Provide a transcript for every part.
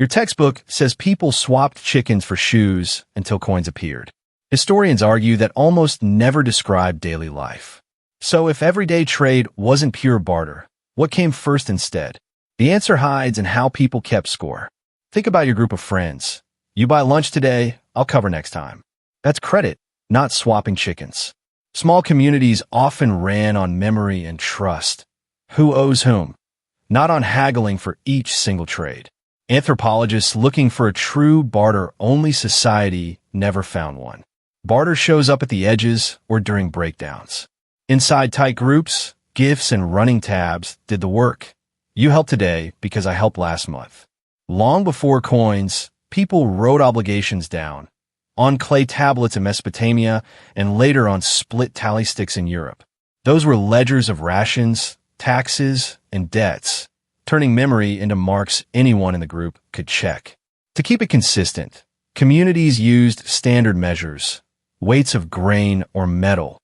Your textbook says people swapped chickens for shoes until coins appeared. Historians argue that almost never describe daily life. So if everyday trade wasn't pure barter, what came first instead? The answer hides in how people kept score. Think about your group of friends. You buy lunch today, I'll cover next time. That's credit, not swapping chickens. Small communities often ran on memory and trust. Who owes whom? Not on haggling for each single trade. Anthropologists looking for a true barter-only society never found one. Barter shows up at the edges or during breakdowns. Inside tight groups, gifts and running tabs did the work. You helped today because I helped last month. Long before coins, people wrote obligations down on clay tablets in Mesopotamia and later on split tally sticks in Europe. Those were ledgers of rations, taxes, and debts, turning memory into marks anyone in the group could check. To keep it consistent, communities used standard measures, weights of grain or metal,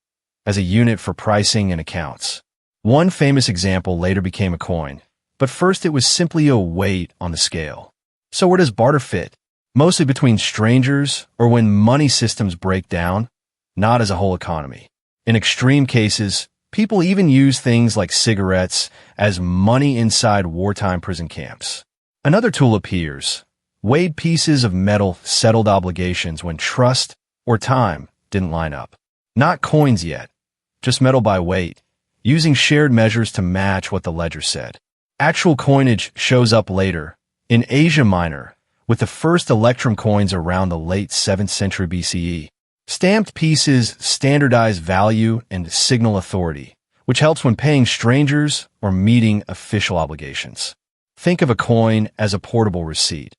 as a unit for pricing and accounts. One famous example later became a coin, but first it was simply a weight on the scale. So where does barter fit? Mostly between strangers or when money systems break down, not as a whole economy. In extreme cases, people even use things like cigarettes as money inside wartime prison camps. Another tool appears. Weighed pieces of metal settled obligations when trust or time didn't line up. Not coins yet, just metal by weight, using shared measures to match what the ledger said. Actual coinage shows up later, in Asia Minor, with the first electrum coins around the late 7th century BCE. Stamped pieces standardize value and signal authority, which helps when paying strangers or meeting official obligations. Think of a coin as a portable receipt,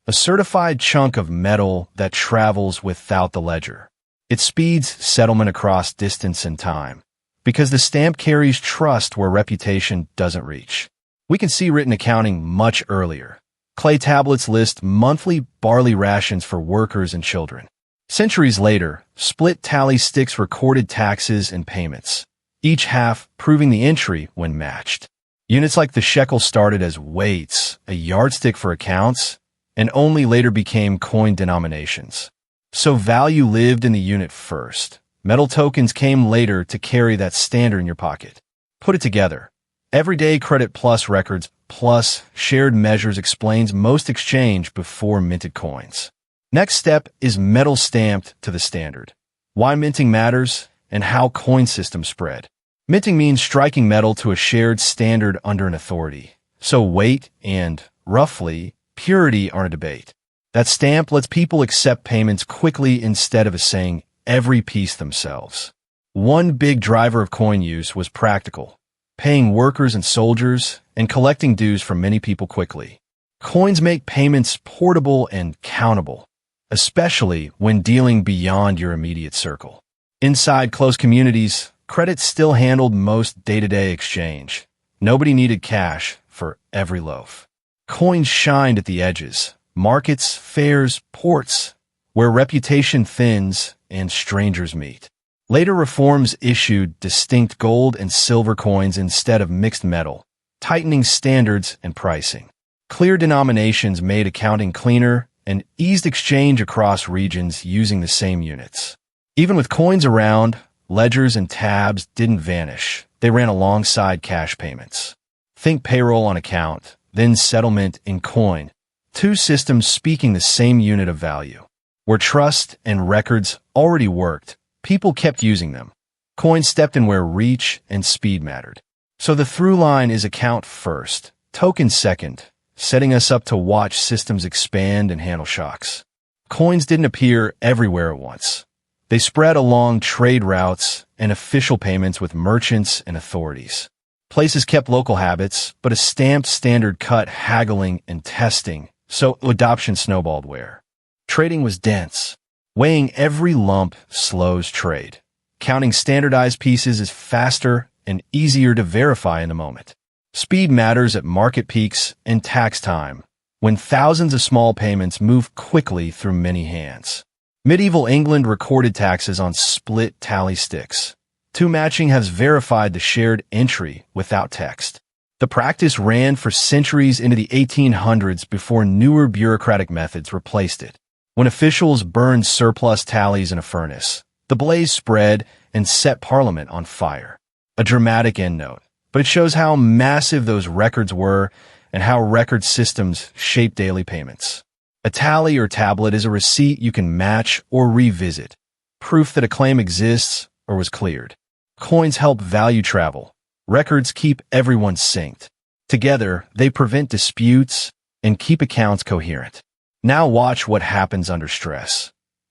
a certified chunk of metal that travels without the ledger. It speeds settlement across distance and time, because the stamp carries trust where reputation doesn't reach. We can see written accounting much earlier. Clay tablets list monthly barley rations for workers and children. Centuries later, split tally sticks recorded taxes and payments, each half proving the entry when matched. Units like the shekel started as weights, a yardstick for accounts, and only later became coin denominations. So value lived in the unit first. Metal tokens came later to carry that standard in your pocket. Put it together. Everyday credit plus records plus shared measures explains most exchange before minted coins. Next step is metal stamped to the standard. Why minting matters and how coin systems spread. Minting means striking metal to a shared standard under an authority. So weight and, roughly, purity are a debate. That stamp lets people accept payments quickly instead of assaying every piece themselves. One big driver of coin use was practical, paying workers and soldiers and collecting dues from many people quickly. Coins make payments portable and countable, especially when dealing beyond your immediate circle. Inside close communities, credit still handled most day-to-day exchange. Nobody needed cash for every loaf. Coins shined at the edges, markets, fairs, ports, where reputation thins and strangers meet. Later reforms issued distinct gold and silver coins instead of mixed metal, tightening standards and pricing. Clear denominations made accounting cleaner and eased exchange across regions using the same units. Even with coins around, ledgers and tabs didn't vanish. They ran alongside cash payments. Think payroll on account, then settlement in coin. Two systems speaking the same unit of value. Where trust and records already worked, people kept using them. Coins stepped in where reach and speed mattered. So the through line is account first, token second, setting us up to watch systems expand and handle shocks. Coins didn't appear everywhere at once. They spread along trade routes and official payments with merchants and authorities. Places kept local habits, but a stamped standard cut haggling and testing, so adoption snowballed where. Trading was dense. Weighing every lump slows trade. Counting standardized pieces is faster and easier to verify in the moment. Speed matters at market peaks and tax time, when thousands of small payments move quickly through many hands. Medieval England recorded taxes on split tally sticks. Two matching has verified the shared entry without text. The practice ran for centuries into the 1800s before newer bureaucratic methods replaced it. When officials burned surplus tallies in a furnace, the blaze spread and set Parliament on fire. A dramatic endnote, but it shows how massive those records were and how record systems shape daily payments. A tally or tablet is a receipt you can match or revisit, proof that a claim exists or was cleared. Coins help value travel. Records keep everyone synced. Together, they prevent disputes and keep accounts coherent. Now watch what happens under stress.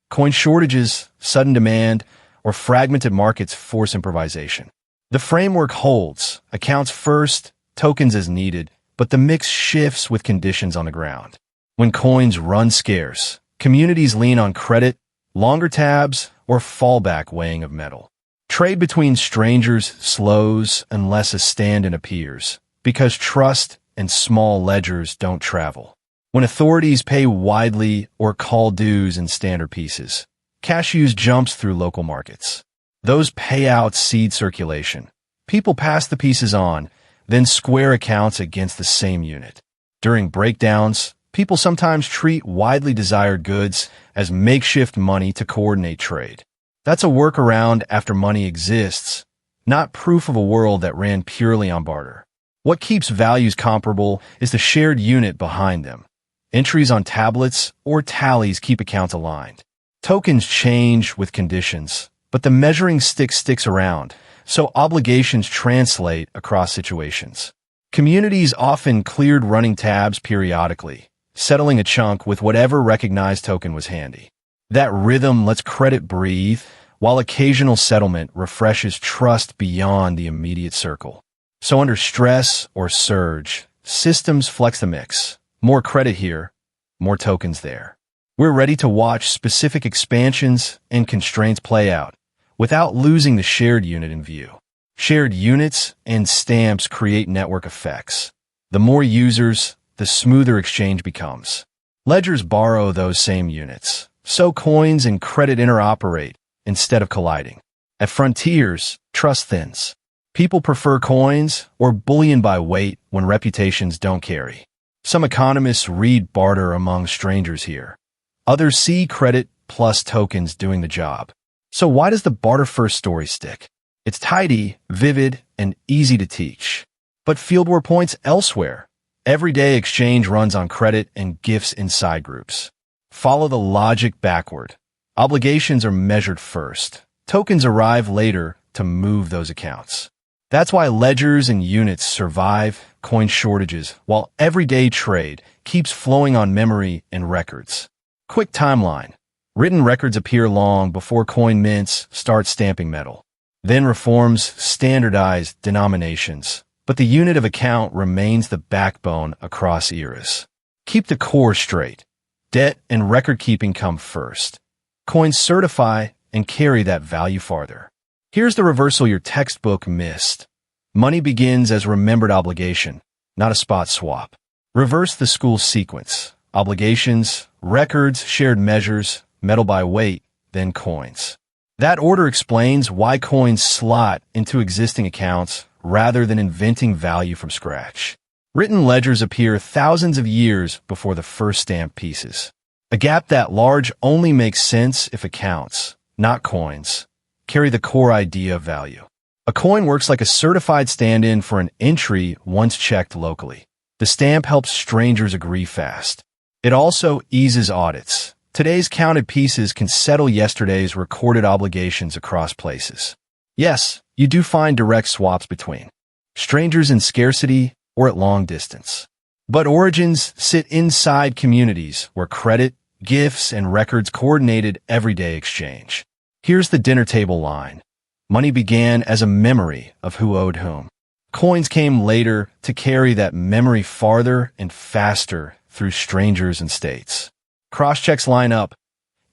Coin shortages, sudden demand, or fragmented markets force improvisation. The framework holds, accounts first, tokens as needed, but the mix shifts with conditions on the ground. When coins run scarce, communities lean on credit, longer tabs, or fallback weighing of metal. Trade between strangers slows unless a stand-in appears, because trust and small ledgers don't travel. When authorities pay widely or call dues in standard pieces, cash use jumps through local markets. Those payouts seed circulation. People pass the pieces on, then square accounts against the same unit. During breakdowns, people sometimes treat widely desired goods as makeshift money to coordinate trade. That's a workaround after money exists, not proof of a world that ran purely on barter. What keeps values comparable is the shared unit behind them. Entries on tablets or tallies keep accounts aligned. Tokens change with conditions, but the measuring stick sticks around, so obligations translate across situations. Communities often cleared running tabs periodically, settling a chunk with whatever recognized token was handy. That rhythm lets credit breathe, while occasional settlement refreshes trust beyond the immediate circle. So under stress or surge, systems flex the mix. More credit here, more tokens there. We're ready to watch specific expansions and constraints play out, without losing the shared unit in view. Shared units and stamps create network effects. The more users, the smoother exchange becomes. Ledgers borrow those same units, so coins and credit interoperate instead of colliding. At frontiers, trust thins. People prefer coins or bullion by weight when reputations don't carry. Some economists read barter among strangers here. Others see credit plus tokens doing the job. So why does the barter-first story stick? It's tidy, vivid, and easy to teach. But fieldwork points elsewhere. Everyday exchange runs on credit and gifts inside groups. Follow the logic backward. Obligations are measured first. Tokens arrive later to move those accounts. That's why ledgers and units survive coin shortages, while everyday trade keeps flowing on memory and records. Quick timeline. Written records appear long before coin mints start stamping metal. Then reforms standardize denominations, but the unit of account remains the backbone across eras. Keep the core straight. Debt and record-keeping come first. Coins certify and carry that value farther. Here's the reversal your textbook missed. Money begins as remembered obligation, not a spot swap. Reverse the school sequence. Obligations, records, shared measures, metal by weight, then coins. That order explains why coins slot into existing accounts rather than inventing value from scratch. Written ledgers appear thousands of years before the first stamp pieces. A gap that large only makes sense if accounts, not coins, carry the core idea of value. A coin works like a certified stand-in for an entry once checked locally. The stamp helps strangers agree fast. It also eases audits. Today's counted pieces can settle yesterday's recorded obligations across places. Yes, you do find direct swaps between strangers in scarcity or at long distance. But origins sit inside communities where credit, gifts, and records coordinated everyday exchange. Here's the dinner table line. Money began as a memory of who owed whom. Coins came later to carry that memory farther and faster through strangers and states. Cross-checks line up.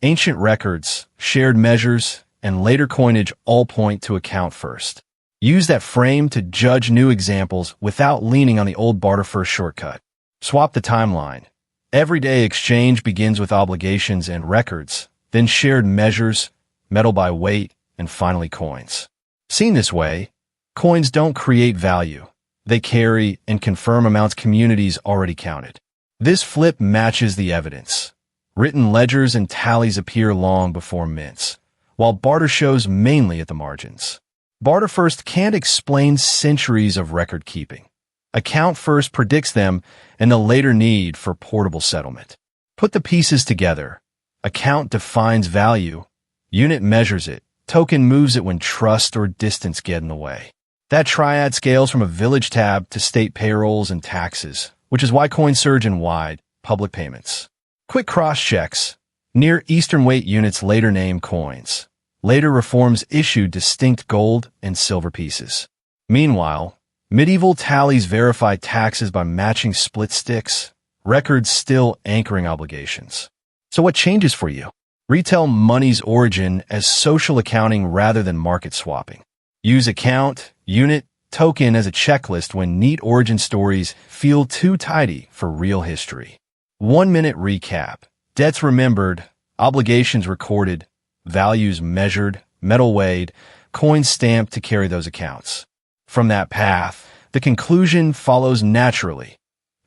Ancient records, shared measures, and later coinage all point to account first. Use that frame to judge new examples without leaning on the old barter-first shortcut. Swap the timeline. Everyday exchange begins with obligations and records, then shared measures, metal by weight, and finally coins. Seen this way, coins don't create value. they carry, and confirm amounts communities already counted. This flip matches the evidence. Written ledgers and tallies appear long before mints, while barter shows mainly at the margins. Barter first can't explain centuries of record keeping. Account first predicts them and the later need for portable settlement. Put the pieces together. Account defines value. Unit measures it. Token moves it when trust or distance get in the way. That triad scales from a village tab to state payrolls and taxes, which is why coins surge in wide, public payments. Quick cross-checks. Near Eastern weight units later name coins. Later reforms issued distinct gold and silver pieces. Meanwhile, medieval tallies verify taxes by matching split sticks, records still anchoring obligations. So what changes for you? Retell money's origin as social accounting rather than market swapping. Use account, unit, token as a checklist when neat origin stories feel too tidy for real history. 1-minute recap. Debts remembered, obligations recorded, values measured, metal weighed, coins stamped to carry those accounts. From that path, the conclusion follows naturally.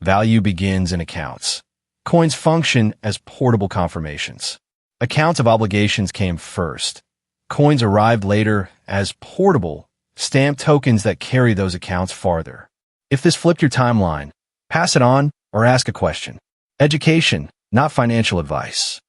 Value begins in accounts. Coins function as portable confirmations. Accounts of obligations came first. Coins arrived later as portable, stamped tokens that carry those accounts farther. If this flipped your timeline, pass it on or ask a question. Education, not financial advice.